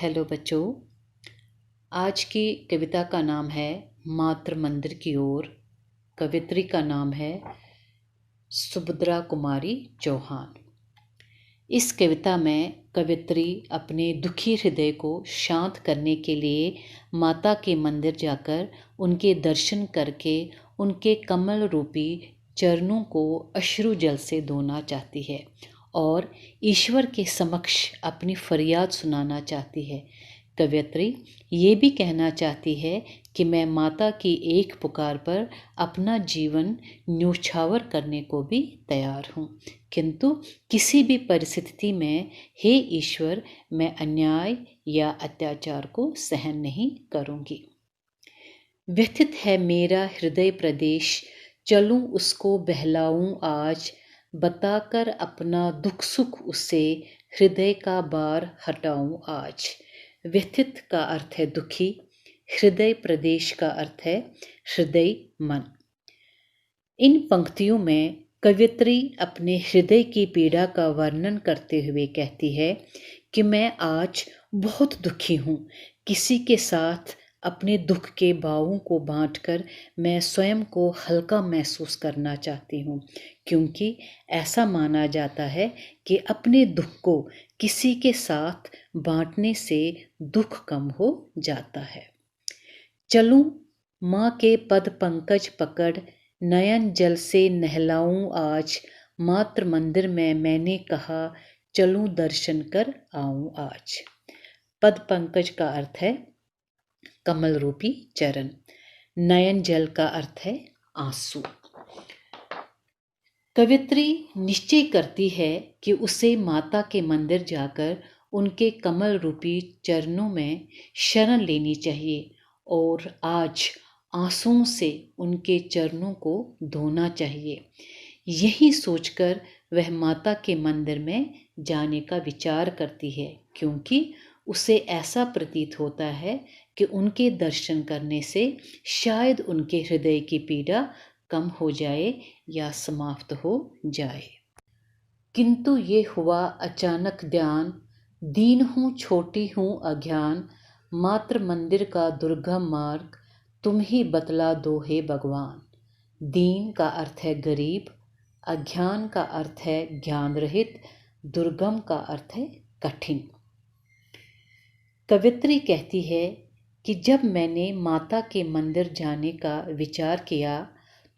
Hello बच्चों, आज की कविता का नाम है मातृ मंदिर की ओर। कवित्री का नाम है सुभद्रा कुमारी चौहान। इस कविता में कवित्री अपने दुखी हृदय को शांत करने के लिए माता के मंदिर जाकर उनके दर्शन करके उनके कमल रूपी चरणों को अश्रु जल से धोना चाहती है और ईश्वर के समक्ष अपनी फरियाद सुनाना चाहती है। कवयित्री ये भी कहना चाहती है कि मैं माता की एक पुकार पर अपना जीवन न्योछावर करने को भी तैयार हूँ, किंतु किसी भी परिस्थिति में हे ईश्वर मैं अन्याय या अत्याचार को सहन नहीं करूँगी। व्यथित है मेरा हृदय प्रदेश, चलूँ उसको बहलाऊँ आज, बताकर अपना दुख सुख उससे हृदय का बार हटाऊँ आज। व्यथित का अर्थ है दुखी, हृदय प्रदेश का अर्थ है हृदय मन। इन पंक्तियों में कवियत्री अपने हृदय की पीड़ा का वर्णन करते हुए कहती है कि मैं आज बहुत दुखी हूँ। किसी के साथ अपने दुख के भावों को बांटकर मैं स्वयं को हल्का महसूस करना चाहती हूँ, क्योंकि ऐसा माना जाता है कि अपने दुख को किसी के साथ बांटने से दुख कम हो जाता है। चलूं माँ के पद पंकज पकड़, नयन जल से नहलाऊं आज, मातृ मंदिर में मैंने कहा चलूं दर्शन कर आऊं आज। पद पंकज का अर्थ है कमल रूपी चरण, नयन जल का अर्थ है आंसू। कवित्री निश्चय करती है कि उसे माता के मंदिर जाकर उनके कमल रूपी चरणों में शरण लेनी चाहिए और आज आंसुओं से उनके चरणों को धोना चाहिए। यही सोचकर वह माता के मंदिर में जाने का विचार करती है, क्योंकि उसे ऐसा प्रतीत होता है कि उनके दर्शन करने से शायद उनके हृदय की पीड़ा कम हो जाए या समाप्त हो जाए। किंतु ये हुआ अचानक ध्यान, दीन हूँ छोटी हूँ अज्ञान, मातृ मंदिर का दुर्गम मार्ग तुम ही बतला दो हे भगवान। दीन का अर्थ है गरीब, अज्ञान का अर्थ है ज्ञान रहित, दुर्गम का अर्थ है कठिन। कवित्री कहती है कि जब मैंने माता के मंदिर जाने का विचार किया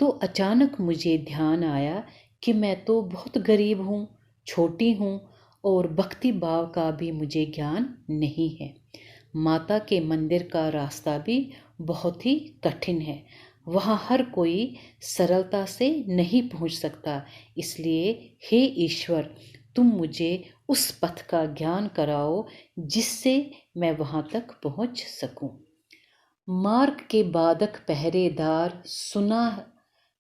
तो अचानक मुझे ध्यान आया कि मैं तो बहुत गरीब हूँ, छोटी हूँ और भक्ति भाव का भी मुझे ज्ञान नहीं है। माता के मंदिर का रास्ता भी बहुत ही कठिन है, वहाँ हर कोई सरलता से नहीं पहुँच सकता। इसलिए हे ईश्वर तुम मुझे उस पथ का ज्ञान कराओ जिससे मैं वहाँ तक पहुँच सकूं। मार्ग के बाधक पहरेदार, सुना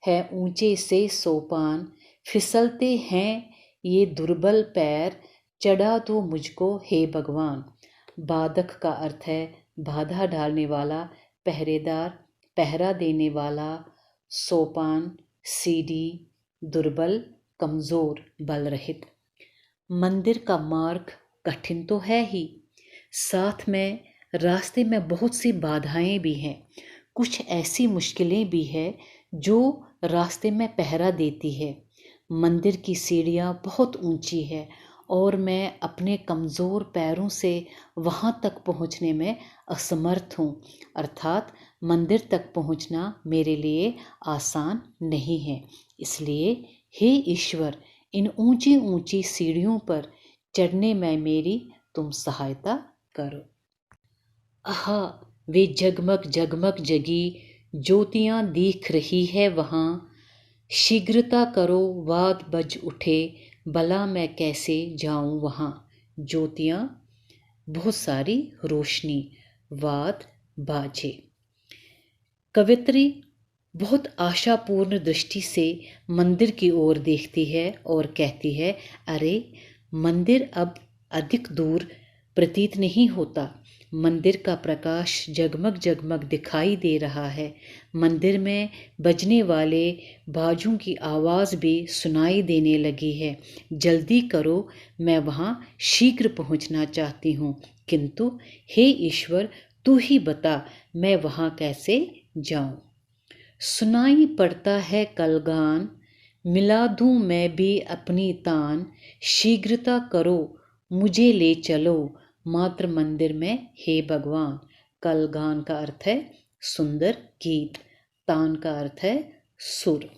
है ऊंचे से सोपान, फिसलते हैं ये दुर्बल पैर, चढ़ा दो मुझको हे भगवान। बाधक का अर्थ है बाधा डालने वाला, पहरेदार पहरा देने वाला, सोपान सीढ़ी, दुर्बल कमज़ोर बल रहित। मंदिर का मार्ग कठिन तो है ही, साथ में रास्ते में बहुत सी बाधाएं भी हैं। कुछ ऐसी मुश्किलें भी हैं जो रास्ते में पहरा देती है। मंदिर की सीढ़ियाँ बहुत ऊंची है और मैं अपने कमज़ोर पैरों से वहाँ तक पहुँचने में असमर्थ हूँ, अर्थात मंदिर तक पहुँचना मेरे लिए आसान नहीं है। इसलिए हे ईश्वर इन ऊंची ऊंची सीढ़ियों पर चढ़ने में मेरी तुम सहायता करो। आहा वे जगमग जगमग जगी ज्योतियाँ दिख रही है वहाँ, शीघ्रता करो वाद बज उठे, भला मैं कैसे जाऊँ वहाँ। ज्योतियाँ बहुत सारी रोशनी, वाद बाजे। कवित्री बहुत आशापूर्ण दृष्टि से मंदिर की ओर देखती है और कहती है, अरे मंदिर अब अधिक दूर प्रतीत नहीं होता। मंदिर का प्रकाश जगमग जगमग दिखाई दे रहा है। मंदिर में बजने वाले बाजों की आवाज़ भी सुनाई देने लगी है। जल्दी करो, मैं वहाँ शीघ्र पहुँचना चाहती हूँ, किंतु हे ईश्वर, तू ही बता मैं वहाँ कैसे जाऊँ। सुनाई पड़ता है कलगान, मिला दूँ मैं भी अपनी तान। शीघ्रता करो, मुझे ले चलो मात्र मंदिर में हे भगवान। कलगान का अर्थ है सुंदर गीत, तान का अर्थ है सुर।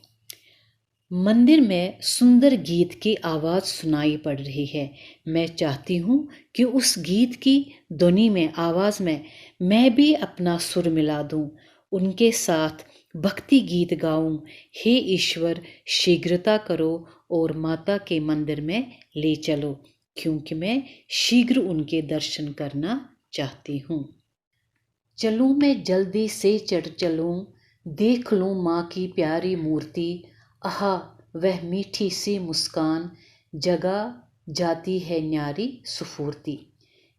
मंदिर में सुंदर गीत की आवाज़ सुनाई पड़ रही है। मैं चाहती हूँ कि उस गीत की ध्वनि में, आवाज़ में मैं भी अपना सुर मिला दूँ, उनके साथ भक्ति गीत गाऊं। हे ईश्वर, शीघ्रता करो और माता के मंदिर में ले चलो, क्योंकि मैं शीघ्र उनके दर्शन करना चाहती हूँ। चलूँ मैं जल्दी से चढ़ चलूँ, देख लूँ माँ की प्यारी मूर्ति। आहा वह मीठी सी मुस्कान, जगा जाती है न्यारी सुफूर्ति।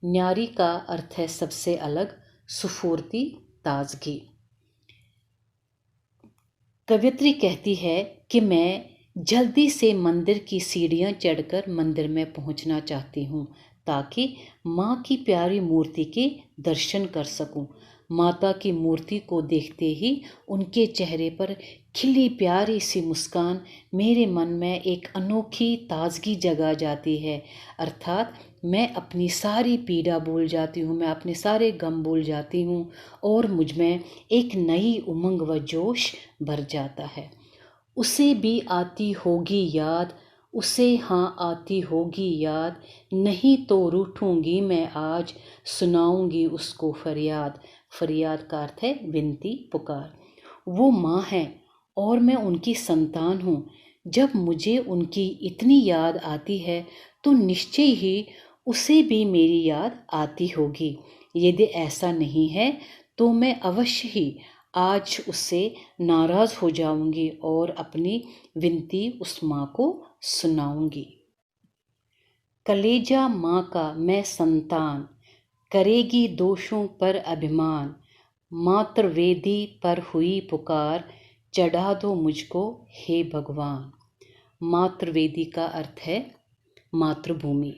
न्यारी का अर्थ है सबसे अलग, सुफूर्ति ताजगी। कवियत्री कहती है कि मैं जल्दी से मंदिर की सीढ़ियाँ चढ़कर मंदिर में पहुँचना चाहती हूँ, ताकि माँ की प्यारी मूर्ति के दर्शन कर सकूँ। माता की मूर्ति को देखते ही उनके चेहरे पर खिली प्यारी सी मुस्कान मेरे मन में एक अनोखी ताजगी जगा जाती है। अर्थात मैं अपनी सारी पीड़ा भूल जाती हूँ, मैं अपने सारे गम भूल जाती हूँ और मुझ में एक नई उमंग व जोश भर जाता है। उसे भी आती होगी याद, उसे हाँ आती होगी याद, नहीं तो रूठूंगी मैं आज, सुनाऊंगी उसको फरियाद। फरियाद का अर्थ है विनती, पुकार। वो माँ है और मैं उनकी संतान हूँ। जब मुझे उनकी इतनी याद आती है तो निश्चय ही उसे भी मेरी याद आती होगी। यदि ऐसा नहीं है तो मैं अवश्य ही आज उससे नाराज़ हो जाऊंगी और अपनी विनती उस माँ को सुनाऊंगी। कलेजा माँ का मैं संतान, करेगी दोषों पर अभिमान। मातृवेदी पर हुई पुकार, चढ़ा दो मुझको हे भगवान। मातृवेदी का अर्थ है मातृभूमि।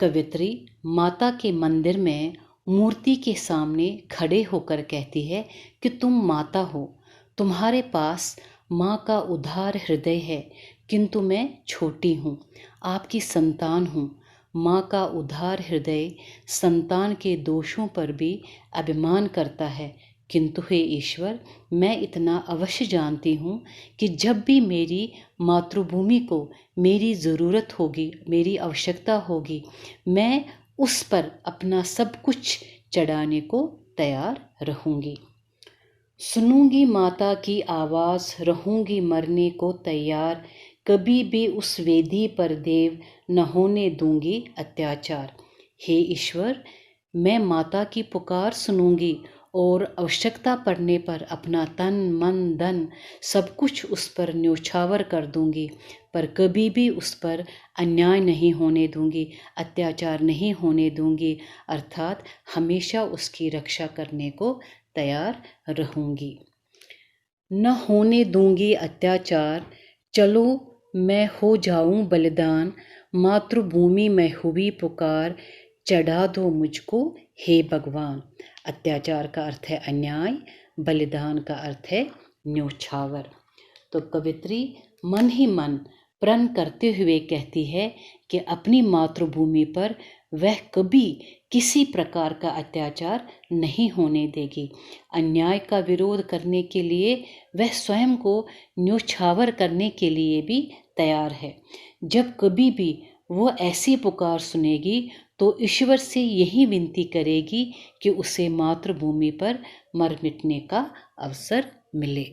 कवियत्री माता के मंदिर में मूर्ति के सामने खड़े होकर कहती है कि तुम माता हो, तुम्हारे पास माँ का उदार हृदय है, किंतु मैं छोटी हूँ, आपकी संतान हूँ। माँ का उदार हृदय संतान के दोषों पर भी अभिमान करता है, किंतु हे ईश्वर, मैं इतना अवश्य जानती हूँ कि जब भी मेरी मातृभूमि को मेरी ज़रूरत होगी, मेरी आवश्यकता होगी, मैं उस पर अपना सब कुछ चढ़ाने को तैयार रहूँगी। सुनूंगी माता की आवाज़, रहूंगी मरने को तैयार, कभी भी उस वेदी पर देव न होने दूंगी अत्याचार। हे ईश्वर, मैं माता की पुकार सुनूंगी और आवश्यकता पड़ने पर अपना तन मन धन सब कुछ उस पर न्योछावर कर दूंगी, पर कभी भी उस पर अन्याय नहीं होने दूंगी, अत्याचार नहीं होने दूंगी। अर्थात हमेशा उसकी रक्षा करने को तैयार रहूंगी। न होने दूंगी अत्याचार, चलो मैं हो जाऊं बलिदान। मातृभूमि में हुई पुकार, चढ़ा दो मुझको हे भगवान। अत्याचार का अर्थ है अन्याय, बलिदान का अर्थ है न्योछावर। तो कवित्री मन ही मन प्रण करते हुए कहती है कि अपनी मातृभूमि पर वह कभी किसी प्रकार का अत्याचार नहीं होने देगी। अन्याय का विरोध करने के लिए वह स्वयं को न्योछावर करने के लिए भी तैयार है। जब कभी भी वो ऐसी पुकार सुनेगी तो ईश्वर से यही विनती करेगी कि उसे मातृभूमि पर मर मिटने का अवसर मिले।